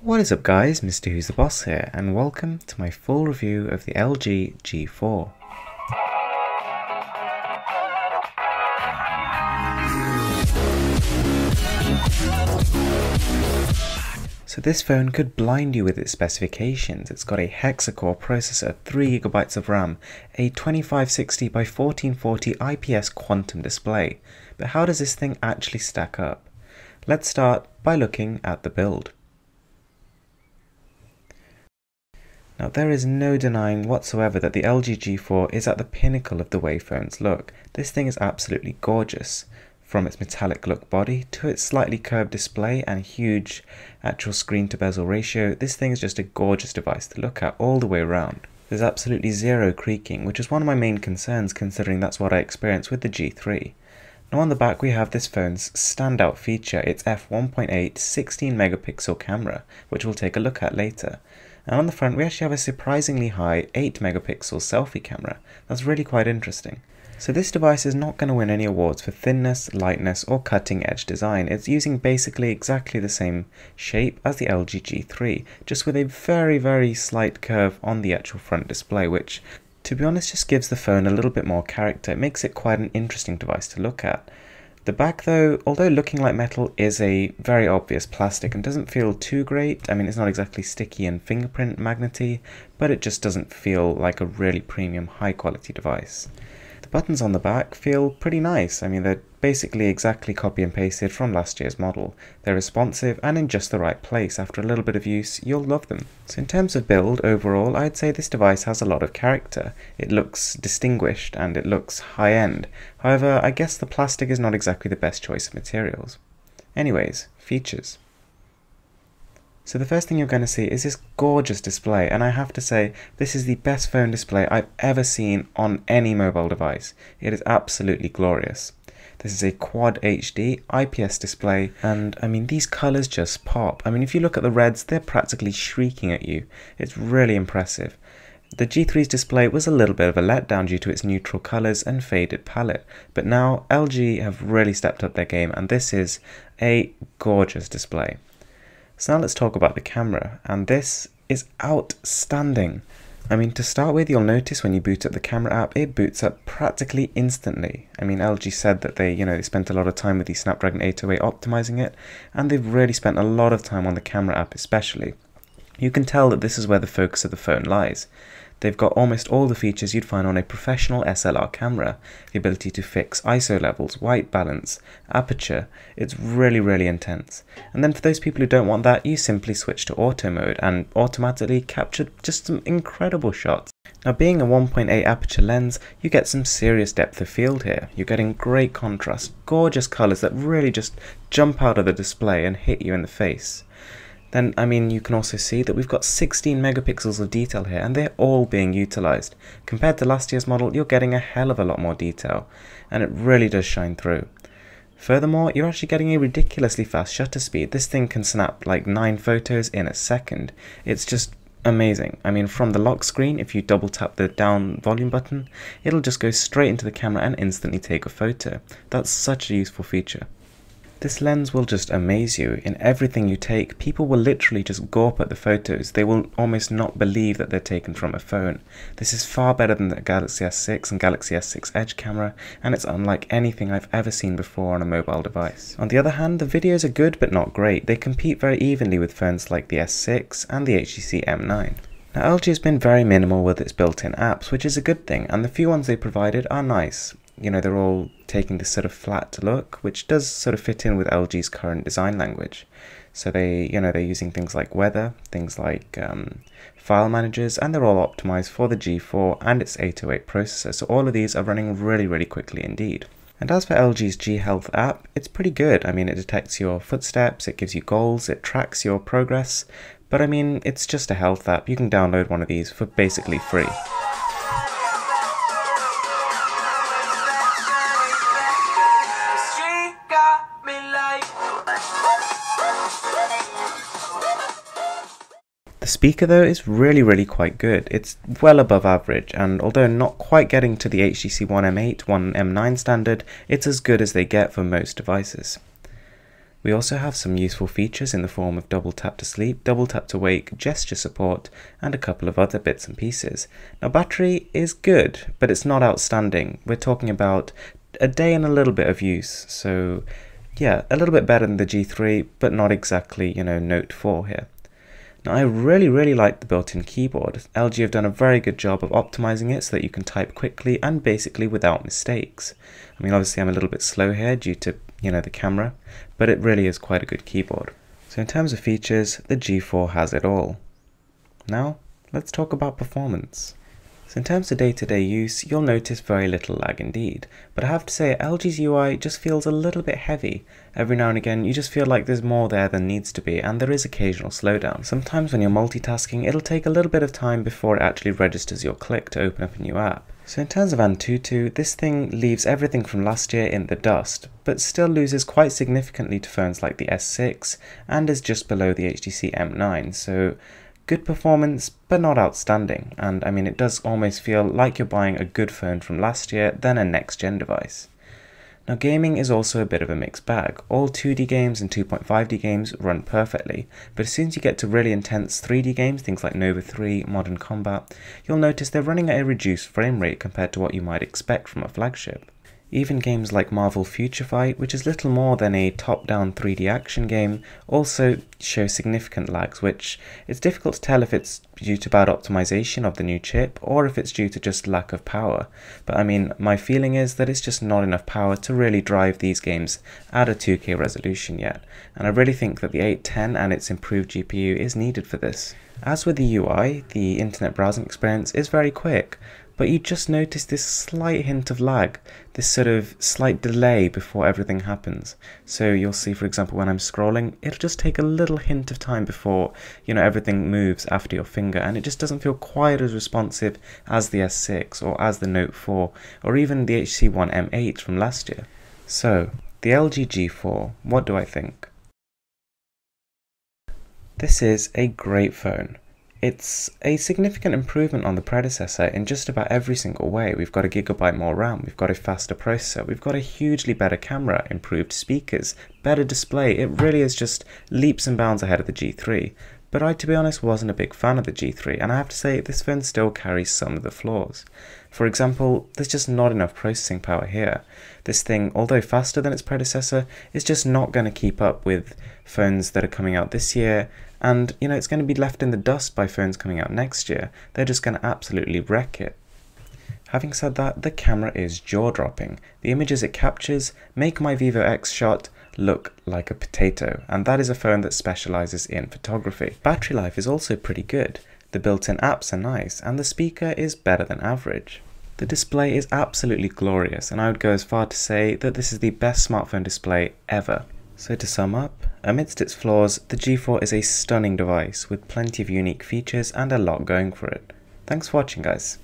What is up guys, Mrwhosetheboss here, and welcome to my full review of the LG G4. So this phone could blind you with its specifications. It's got a hexa-core processor, 3GB of RAM, a 2560 by 1440 IPS quantum display. But how does this thing actually stack up? Let's start by looking at the build. Now there is no denying whatsoever that the LG G4 is at the pinnacle of the way phones look. This thing is absolutely gorgeous. From its metallic look body to its slightly curved display and huge actual screen to bezel ratio, this thing is just a gorgeous device to look at all the way around. There's absolutely zero creaking, which is one of my main concerns considering that's what I experienced with the G3. Now on the back we have this phone's standout feature, its f1.8 16 megapixel camera, which we'll take a look at later. And on the front we actually have a surprisingly high 8 megapixel selfie camera. That's really quite interesting. So this device is not going to win any awards for thinness, lightness or cutting edge design. It's using basically exactly the same shape as the LG G3, just with a very slight curve on the actual front display, which to be honest just gives the phone a little bit more character. It makes it quite an interesting device to look at. The back though, although looking like metal, is a very obvious plastic and doesn't feel too great. I mean, it's not exactly sticky and fingerprint magnety, but it just doesn't feel like a really premium high quality device. The buttons on the back feel pretty nice. I mean, they're basically exactly copy and pasted from last year's model. They're responsive and in just the right place. After a little bit of use, you'll love them. So in terms of build overall, I'd say this device has a lot of character. It looks distinguished and it looks high-end. However, I guess the plastic is not exactly the best choice of materials. Anyways, features. So the first thing you're going to see is this gorgeous display, and I have to say this is the best phone display I've ever seen on any mobile device. It is absolutely glorious. This is a Quad HD IPS display, and I mean these colours just pop. I mean if you look at the reds, they're practically shrieking at you. It's really impressive. The G3's display was a little bit of a letdown due to its neutral colours and faded palette, but now LG have really stepped up their game and this is a gorgeous display. So now let's talk about the camera, and this is outstanding. I mean, to start with, you'll notice when you boot up the camera app, it boots up practically instantly. I mean, LG said that they spent a lot of time with the Snapdragon 808 optimizing it, and they've really spent a lot of time on the camera app especially. You can tell that this is where the focus of the phone lies. They've got almost all the features you'd find on a professional SLR camera. The ability to fix ISO levels, white balance, aperture. It's really intense. And then for those people who don't want that, you simply switch to auto mode and automatically capture just some incredible shots. Now being a 1.8 aperture lens, you get some serious depth of field here. You're getting great contrast, gorgeous colours that really just jump out of the display and hit you in the face. Then, I mean, you can also see that we've got 16 megapixels of detail here, and they're all being utilized. Compared to last year's model, you're getting a hell of a lot more detail, and it really does shine through. Furthermore, you're actually getting a ridiculously fast shutter speed. This thing can snap like 9 photos in a second. It's just amazing. I mean, from the lock screen, if you double tap the down volume button, it'll just go straight into the camera and instantly take a photo. That's such a useful feature. This lens will just amaze you. In everything you take, people will literally just gawp at the photos. They will almost not believe that they're taken from a phone. This is far better than the Galaxy S6 and Galaxy S6 Edge camera, and it's unlike anything I've ever seen before on a mobile device. On the other hand, the videos are good but not great. They compete very evenly with phones like the S6 and the HTC M9. Now LG has been very minimal with its built-in apps, which is a good thing, and the few ones they provided are nice. You know, they're all taking this sort of flat look, which does sort of fit in with LG's current design language. So they're using things like weather, things like file managers, and they're all optimized for the G4 and its 808 processor. So all of these are running really quickly indeed. And as for LG's G Health app, it's pretty good. I mean, it detects your footsteps, it gives you goals, it tracks your progress. But I mean, it's just a health app. You can download one of these for basically free. The speaker though is really quite good. It's well above average, and although not quite getting to the HTC One M8, One M9 standard, it's as good as they get for most devices. We also have some useful features in the form of double tap to sleep, double tap to wake, gesture support, and a couple of other bits and pieces. Now battery is good, but it's not outstanding. We're talking about a day and a little bit of use, so yeah, a little bit better than the G3, but not exactly, Note 4 here. Now I really like the built-in keyboard. LG have done a very good job of optimizing it so that you can type quickly and basically without mistakes. I mean, obviously I'm a little bit slow here due to, the camera, but it really is quite a good keyboard. So in terms of features, the G4 has it all. Now, let's talk about performance. So in terms of day-to-day use, you'll notice very little lag indeed, but I have to say LG's UI just feels a little bit heavy. Every now and again you just feel like there's more there than needs to be, and there is occasional slowdown. Sometimes when you're multitasking, it'll take a little bit of time before it actually registers your click to open up a new app. So in terms of Antutu, this thing leaves everything from last year in the dust, but still loses quite significantly to phones like the S6, and is just below the HTC M9, so good performance, but not outstanding, and I mean it does almost feel like you're buying a good phone from last year than a next-gen device. Now gaming is also a bit of a mixed bag. All 2D games and 2.5D games run perfectly, but as soon as you get to really intense 3D games, things like Nova 3, Modern Combat, you'll notice they're running at a reduced frame rate compared to what you might expect from a flagship. Even games like Marvel Future Fight, which is little more than a top-down 3D action game, also show significant lags, which it's difficult to tell if it's due to bad optimization of the new chip or if it's due to just lack of power. But I mean, my feeling is that it's just not enough power to really drive these games at a 2K resolution yet, and I really think that the 810 and its improved GPU is needed for this. As with the UI, the internet browsing experience is very quick, but you just notice this slight hint of lag, this sort of slight delay before everything happens. So you'll see, for example, when I'm scrolling, it'll just take a little hint of time before, everything moves after your finger, and it just doesn't feel quite as responsive as the S6 or as the Note 4 or even the HTC One M8 from last year. So, the LG G4, what do I think? This is a great phone. It's a significant improvement on the predecessor in just about every single way. We've got a gigabyte more RAM, we've got a faster processor, we've got a hugely better camera, improved speakers, better display. It really is just leaps and bounds ahead of the G3. But I, to be honest, wasn't a big fan of the G3, and I have to say this phone still carries some of the flaws. For example, there's just not enough processing power here. This thing, although faster than its predecessor, is just not going to keep up with phones that are coming out this year, and it's going to be left in the dust by phones coming out next year. They're just going to absolutely wreck it. Having said that, the camera is jaw-dropping. The images it captures make my Vivo X Shot look like a potato, and that is a phone that specializes in photography. Battery life is also pretty good. The built-in apps are nice, and the speaker is better than average. The display is absolutely glorious, and I would go as far to say that this is the best smartphone display ever. So to sum up, amidst its flaws, the G4 is a stunning device with plenty of unique features and a lot going for it. Thanks for watching, guys.